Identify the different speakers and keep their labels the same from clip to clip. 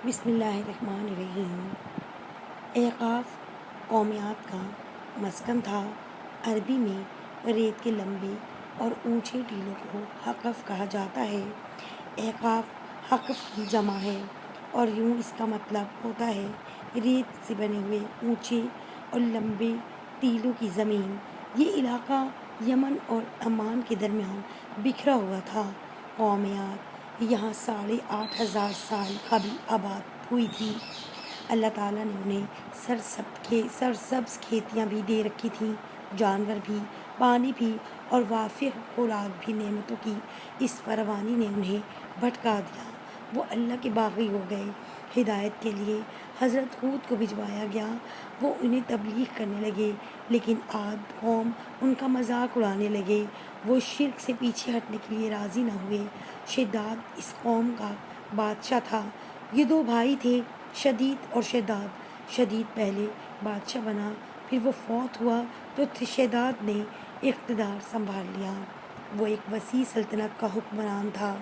Speaker 1: بسم اللہ الرحمن الرحیم۔ احقاف قومیات کا مسکن تھا۔ عربی میں ریت کے لمبے اور اونچے ٹیلوں کو حقف کہا جاتا ہے۔ احقاف حقف کی جمع ہے اور یوں اس کا مطلب ہوتا ہے ریت سے بنے ہوئے اونچے اور لمبے ٹیلوں کی زمین۔ یہ علاقہ یمن اور عمان کے درمیان بکھرا ہوا تھا۔ قومیات یہاں 8,500 سال قبل آباد ہوئی تھی۔ اللہ تعالیٰ نے انہیں سرسبز کھیتیاں بھی دے رکھی تھیں، جانور بھی، پانی بھی اور وافر خوراک بھی۔ نعمتوں کی اس فراوانی نے انہیں بھٹکا دیا۔ وہ اللہ کے باغی ہو گئے۔ ہدایت کے لیے حضرت ہود کو بھجوایا گیا۔ وہ انہیں تبلیغ کرنے لگے، لیکن عاد قوم ان کا مذاق اڑانے لگے۔ وہ شرک سے پیچھے ہٹنے کے لیے راضی نہ ہوئے۔ شداد اس قوم کا بادشاہ تھا۔ یہ دو بھائی تھے، شدید اور شداد۔ شدید پہلے بادشاہ بنا، پھر وہ فوت ہوا تو شداد نے اقتدار سنبھال لیا۔ وہ ایک وسیع سلطنت کا حکمران تھا۔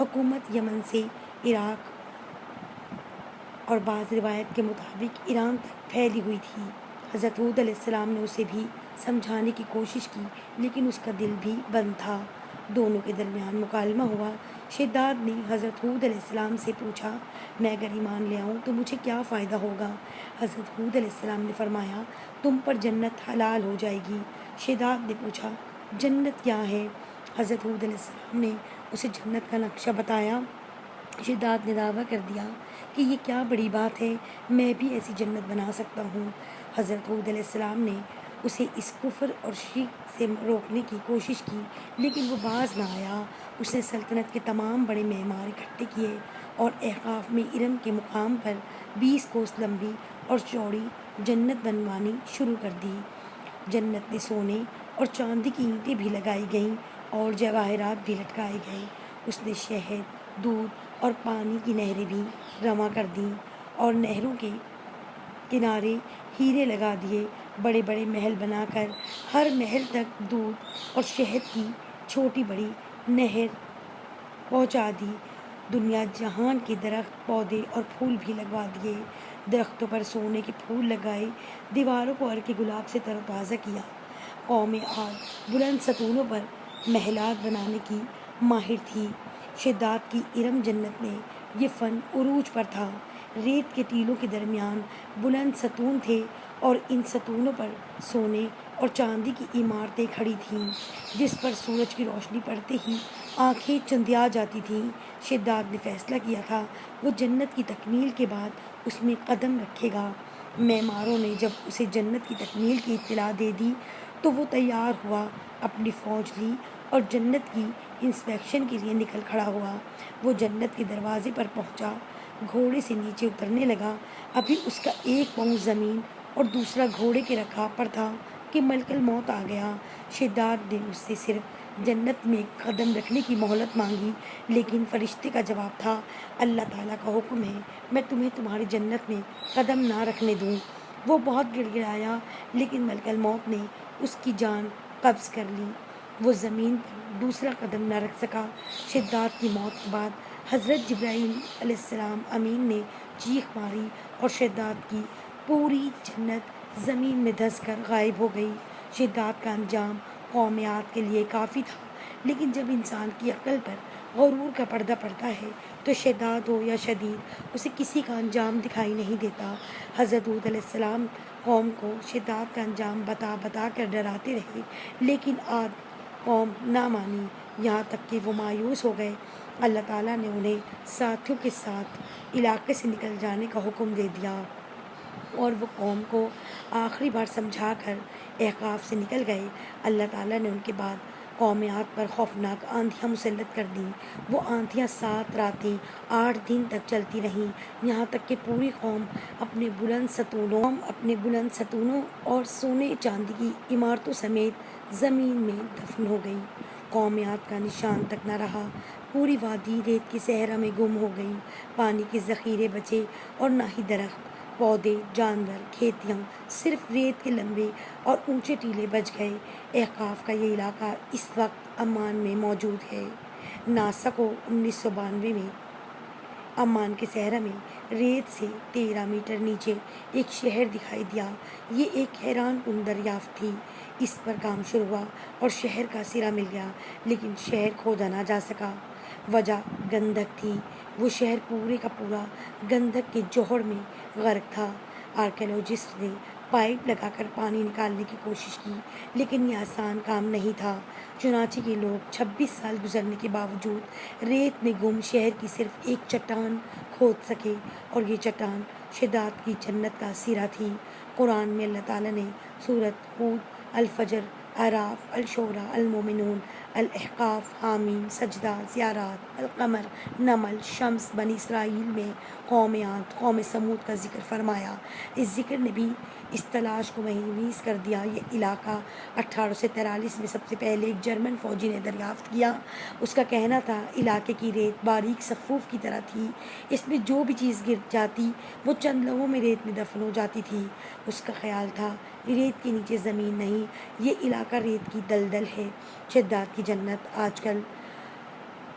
Speaker 1: حکومت یمن سے عراق اور بعض روایت کے مطابق ایران تک پھیلی ہوئی تھی۔ حضرت ہود علیہ السلام نے اسے بھی سمجھانے کی کوشش کی، لیکن اس کا دل بھی بند تھا۔ دونوں کے درمیان مکالمہ ہوا۔ شداد نے حضرت ہود علیہ السلام سے پوچھا، میں اگر ایمان لے آؤں تو مجھے کیا فائدہ ہوگا؟ حضرت ہود علیہ السلام نے فرمایا، تم پر جنت حلال ہو جائے گی۔ شداد نے پوچھا، جنت کیا ہے؟ حضرت ہود علیہ السلام نے اسے جنت کا نقشہ بتایا۔ شداد نے دعویٰ کر دیا کہ یہ کیا بڑی بات ہے، میں بھی ایسی جنت بنا سکتا ہوں۔ حضرت ہود علیہ السلام نے اسے اس کفر اور شرک سے روکنے کی کوشش کی، لیکن وہ باز نہ آیا۔ اس نے سلطنت کے تمام بڑے معمار اکٹھے کیے اور احقاف میں ارم کے مقام پر 20 کوس لمبی اور چوڑی جنت بنوانی شروع کر دی۔ جنت میں سونے اور چاندی کی اینٹیں بھی لگائی گئیں اور جواہرات بھی لٹکائے گئے۔ اس نے شہد، دودھ اور پانی کی نہریں بھی رواں کر دیں اور نہروں کے کنارے ہیرے لگا دیے۔ بڑے بڑے محل بنا کر ہر محل تک دودھ اور شہد کی چھوٹی بڑی نہر پہنچا دی۔ دنیا جہان کے درخت، پودے اور پھول بھی لگوا دیے۔ درختوں پر سونے کے پھول لگائے، دیواروں کو عرق گلاب سے تر و تازہ کیا۔ قوم عاد بلند ستونوں پر محلات بنانے کی ماہر تھی۔ شداد کی ارم جنت میں یہ فن عروج پر تھا۔ ریت کے ٹیلوں کے درمیان بلند ستون تھے اور ان ستونوں پر سونے اور چاندی کی عمارتیں کھڑی تھیں، جس پر سورج کی روشنی پڑتے ہی آنکھیں چندیا جاتی تھیں۔ شداد نے فیصلہ کیا تھا وہ جنت کی تکمیل کے بعد اس میں قدم رکھے گا۔ معماروں نے جب اسے جنت کی تکمیل کی اطلاع دے دی تو وہ تیار ہوا، اپنی فوج لی اور جنت کی انسپیکشن کے لیے نکل کھڑا ہوا۔ وہ جنت کے دروازے پر پہنچا، گھوڑے سے نیچے اترنے لگا۔ ابھی اس کا ایک پاؤں زمین اور دوسرا گھوڑے کے رکاب پر تھا کہ ملک الموت آ گیا۔ شداد نے اس سے صرف جنت میں قدم رکھنے کی مہلت مانگی، لیکن فرشتے کا جواب تھا، اللہ تعالیٰ کا حکم ہے میں تمہیں تمہاری جنت میں قدم نہ رکھنے دوں۔ وہ بہت گڑ گڑایا، لیکن ملک الموت نے اس کی جان قبض کر لی۔ وہ زمین پر دوسرا قدم نہ رکھ سکا۔ شداد کی موت کے بعد حضرت جبرائیل علیہ السلام امین نے چیخ ماری اور شداد کی پوری جنت زمین میں دھس کر غائب ہو گئی۔ شداد کا انجام قومیات کے لیے کافی تھا، لیکن جب انسان کی عقل پر غرور کا پردہ پڑتا ہے تو شداد ہو یا شدید، اسے کسی کا انجام دکھائی نہیں دیتا۔ حضرت ہود علیہ السلام قوم کو شداد کا انجام بتا بتا کر ڈراتے رہے، لیکن عاد قوم نہ مانی، یہاں تک کہ وہ مایوس ہو گئے۔ اللہ تعالیٰ نے انہیں ساتھیوں کے ساتھ علاقے سے نکل جانے کا حکم دے دیا اور وہ قوم کو آخری بار سمجھا کر احقاف سے نکل گئے۔ اللہ تعالیٰ نے ان کے بعد قوم عاد پر خوفناک آندھیاں مسلط کر دیں۔ وہ آندھیاں 7 راتیں 8 دن تک چلتی رہیں، یہاں تک کہ پوری قوم اپنے بلند ستونوں اور سونے چاندی کی عمارتوں سمیت زمین میں دفن ہو گئی۔ قوم عاد کا نشان تک نہ رہا۔ پوری وادی ریت کے صحرا میں گم ہو گئی۔ پانی کے ذخیرے بچے اور نہ ہی درخت، پودے، جانور، کھیتیاں، صرف ریت کے لمبے اور اونچے ٹیلے بچ گئے۔ احقاف کا یہ علاقہ اس وقت عمان میں موجود ہے۔ ناسا کو 1992 میں عمان کے صحرا میں ریت سے 13 میٹر نیچے ایک شہر دکھائی دیا۔ یہ ایک حیران کن دریافت تھی۔ اس پر کام شروع ہوا اور شہر کا سرا مل گیا، لیکن شہر کھودا نہ جا سکا۔ وجہ گندھک تھی۔ وہ شہر پورے کا پورا گندھک کے جوہر میں غرق تھا۔ آرکیالوجسٹ نے پائپ لگا کر پانی نکالنے کی کوشش کی، لیکن یہ آسان کام نہیں تھا۔ چنانچہ یہ لوگ 26 سال گزرنے کے باوجود ریت میں گم شہر کی صرف ایک چٹان کھود سکے، اور یہ چٹان شداد کی جنت کا سرا تھی۔ قرآن میں اللہ تعالیٰ نے سورۃ ہود، الفجر، اعراف، الشورى، المومنون، الاحقاف، حامیم، سجدہ، زیارات، القمر، نمل، شمس، بنی اسرائیل میں قوم عاد، قوم سمود کا ذکر فرمایا۔ اس ذکر نے بھی اس تلاش کو مہمیز کر دیا۔ یہ علاقہ 1843 میں سب سے پہلے ایک جرمن فوجی نے دریافت کیا۔ اس کا کہنا تھا علاقے کی ریت باریک صفوف کی طرح تھی، اس میں جو بھی چیز گر جاتی وہ چند لمحوں میں ریت میں دفن ہو جاتی تھی۔ اس کا خیال تھا ریت کے نیچے زمین نہیں، یہ علاقہ ریت کی دلدل ہے۔ شداد کی جنت آج کل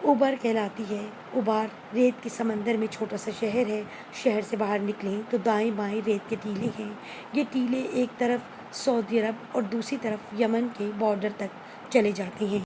Speaker 1: اوبر کہلاتی ہے۔ اوبار ریت کے سمندر میں چھوٹا سا شہر ہے۔ شہر سے باہر نکلیں تو دائیں بائیں ریت کے ٹیلے ہیں۔ یہ ٹیلے ایک طرف سعودی عرب اور دوسری طرف یمن کے بارڈر تک چلے جاتے ہیں۔